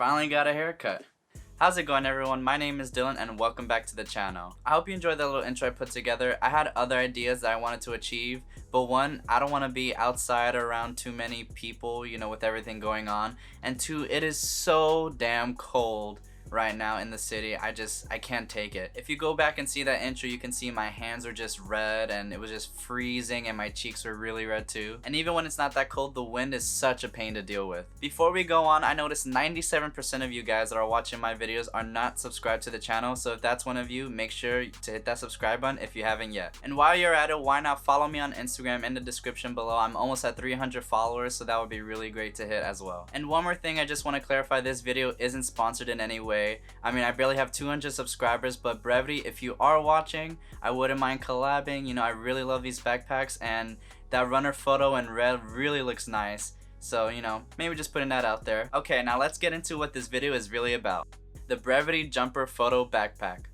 finally got a haircut. How's it going, everyone? My name is Dylan and welcome back to the channel. I hope you enjoyed the little intro I put together. I had other ideas that I wanted to achieve, but one, I don't want to be outside around too many people, you know, with everything going on, and two, it is so damn cold right now in the city. I can't take it. If you go back and see that intro, you can see my hands are just red and it was just freezing and my cheeks were really red too. And even when it's not that cold, the wind is such a pain to deal with. Before we go on, I noticed 97% of you guys that are watching my videos are not subscribed to the channel, so if that's one of you, make sure to hit that subscribe button if you haven't yet. And while you're at it, why not follow me on Instagram in the description below. I'm almost at 300 followers, so that would be really great to hit as well. And one more thing, I just want to clarify, this video isn't sponsored in any way. I mean, I barely have 200 subscribers, but Brevite, if you are watching, I wouldn't mind collabing. You know, I really love these backpacks, and that runner photo in red really looks nice. So, you know, maybe just putting that out there. Okay, now let's get into what this video is really about. The Brevite Jumper Photo Backpack.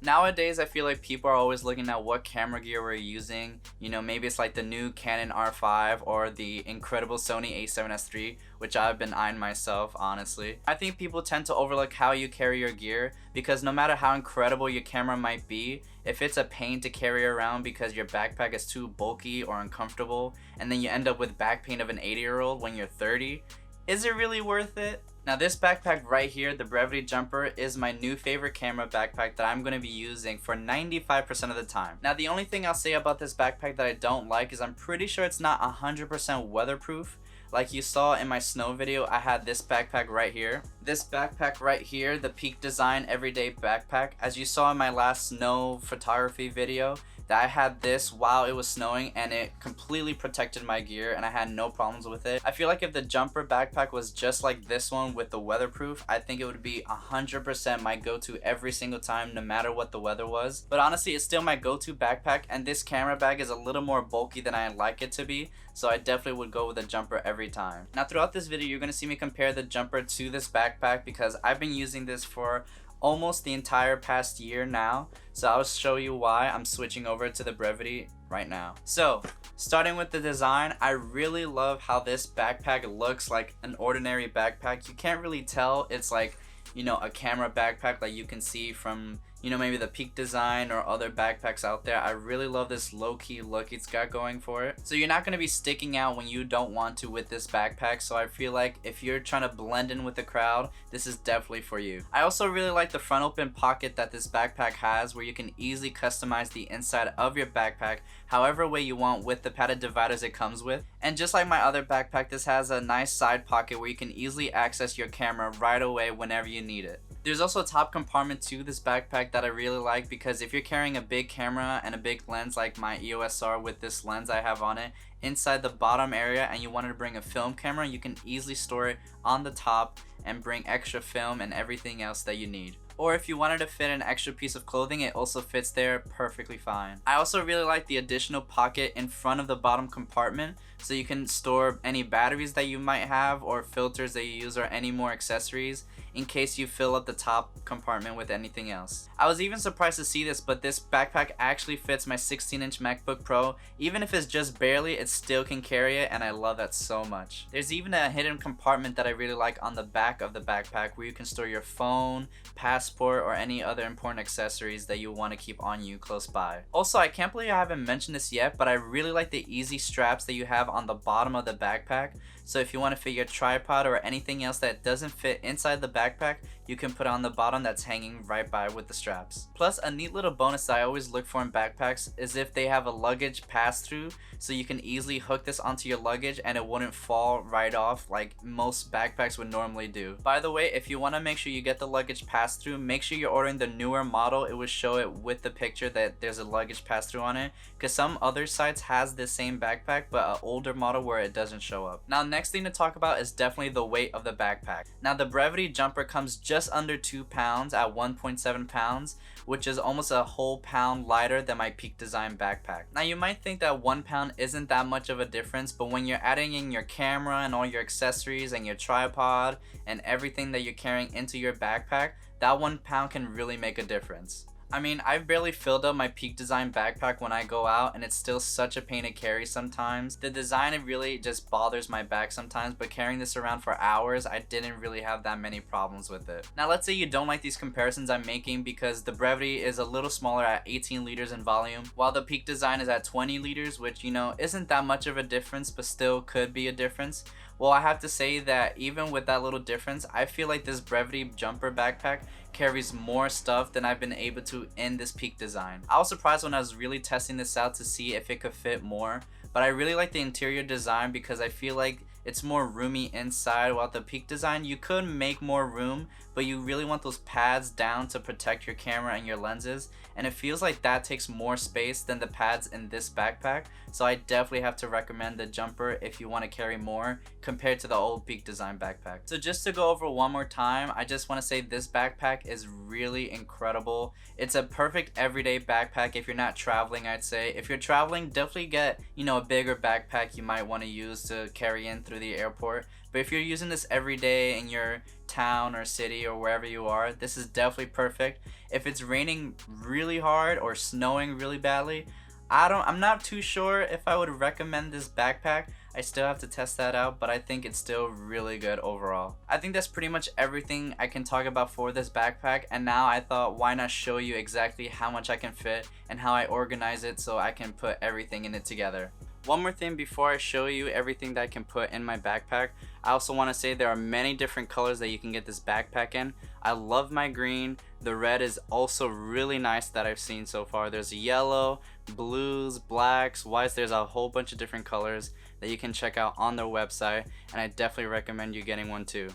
Nowadays, I feel like people are always looking at what camera gear we're using. You know, maybe it's like the new Canon R5 or the incredible Sony a7S III, which I've been eyeing myself, honestly. I think people tend to overlook how you carry your gear, because no matter how incredible your camera might be, if it's a pain to carry around because your backpack is too bulky or uncomfortable, and then you end up with back pain of an 80-year-old when you're 30, is it really worth it? Now this backpack right here, the Brevite Jumper, is my new favorite camera backpack that I'm going to be using for 95% of the time. Now the only thing I'll say about this backpack that I don't like is I'm pretty sure it's not 100% weatherproof. Like you saw in my snow video, I had this backpack right here. This backpack right here, the Peak Design Everyday Backpack, as you saw in my last snow photography video, that I had this while it was snowing and it completely protected my gear and I had no problems with it. I feel like if the Jumper backpack was just like this one with the weatherproof, I think it would be 100% my go-to every single time, no matter what the weather was. But honestly, it's still my go-to backpack, and this camera bag is a little more bulky than I like it to be, so I definitely would go with the Jumper every time. Now throughout this video, you're going to see me compare the Jumper to this backpack because I've been using this for almost the entire past year now, so I'll show you why I'm switching over to the Brevite right now. So starting with the design, I really love how this backpack looks like an ordinary backpack. You can't really tell it's like, you know, a camera backpack like you can see from, you know, maybe the Peak Design or other backpacks out there. I really love this low-key look it's got going for it. So you're not going to be sticking out when you don't want to with this backpack, so I feel like if you're trying to blend in with the crowd, this is definitely for you. I also really like the front open pocket that this backpack has, where you can easily customize the inside of your backpack however way you want with the padded dividers it comes with. And just like my other backpack, this has a nice side pocket where you can easily access your camera right away whenever you need it. There's also a top compartment to this backpack that I really like, because if you're carrying a big camera and a big lens like my EOS R with this lens I have on it, inside the bottom area, and you wanted to bring a film camera, you can easily store it on the top and bring extra film and everything else that you need. Or if you wanted to fit an extra piece of clothing, it also fits there perfectly fine. I also really like the additional pocket in front of the bottom compartment, so you can store any batteries that you might have or filters that you use or any more accessories in case you fill up the top compartment with anything else. I was even surprised to see this, but this backpack actually fits my 16-inch Macbook Pro. Even if it's just barely, it still can carry it, and I love that so much. There's even a hidden compartment that I really like on the back of the backpack where you can store your phone, passport, or any other important accessories that you want to keep on you close by. Also, I can't believe I haven't mentioned this yet, but I really like the easy straps that you have on the bottom of the backpack. So if you want to fit your tripod or anything else that doesn't fit inside the backpack, you can put it on the bottom that's hanging right by with the straps. Plus, a neat little bonus that I always look for in backpacks is if they have a luggage pass-through, so you can easily hook this onto your luggage and it wouldn't fall right off like most backpacks would normally do. By the way, if you want to make sure you get the luggage pass-through, make sure you're ordering the newer model. It will show it with the picture that there's a luggage pass-through on it, because some other sites has the same backpack but an older model where it doesn't show up. Now next thing to talk about is definitely the weight of the backpack. Now the Brevite Jumper comes just under 2 pounds at 1.7 pounds, which is almost a whole pound lighter than my Peak Design backpack. Now you might think that 1 pound isn't that much of a difference, but when you're adding in your camera and all your accessories and your tripod and everything that you're carrying into your backpack, that 1 pound can really make a difference. I mean, I've barely filled up my Peak Design backpack when I go out, and it's still such a pain to carry sometimes. The design, it really just bothers my back sometimes, but carrying this around for hours, I didn't really have that many problems with it. Now, let's say you don't like these comparisons I'm making because the Brevite is a little smaller at 18 liters in volume, while the Peak Design is at 20 liters, which, you know, isn't that much of a difference, but still could be a difference. Well, I have to say that even with that little difference, I feel like this Brevite jumper backpack carries more stuff than I've been able to in this Peak Design. I was surprised when I was really testing this out to see if it could fit more, but I really like the interior design because I feel like it's more roomy inside, while the Peak Design, you could make more room, but you really want those pads down to protect your camera and your lenses, and it feels like that takes more space than the pads in this backpack. So I definitely have to recommend the jumper if you want to carry more compared to the old Peak Design backpack. So just to go over one more time, I just want to say this backpack is really incredible. It's a perfect everyday backpack if you're not traveling, I'd say. If you're traveling, definitely get, you know, a bigger backpack you might want to use to carry in through the airport. But if you're using this every day in your town or city or wherever you are, this is definitely perfect. If it's raining really hard or snowing really badly, I'm not too sure if I would recommend this backpack. I still have to test that out, but I think it's still really good overall. I think that's pretty much everything I can talk about for this backpack, and now I thought why not show you exactly how much I can fit and how I organize it so I can put everything in it together. One more thing before I show you everything that I can put in my backpack, I also want to say there are many different colors that you can get this backpack in. I love my green. The red is also really nice that I've seen so far. There's yellow, blues, blacks, whites. There's a whole bunch of different colors that you can check out on their website, and I definitely recommend you getting one too.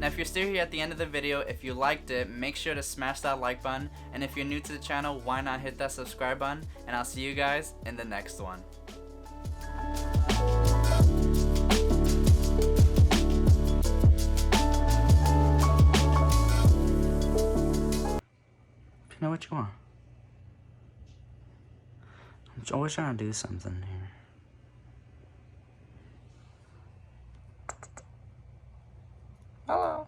If you're still here at the end of the video, if you liked it, make sure to smash that like button, and if you're new to the channel, why not hit that subscribe button, and I'll see you guys in the next one. You know what you want? I'm always trying to do something here. Hello.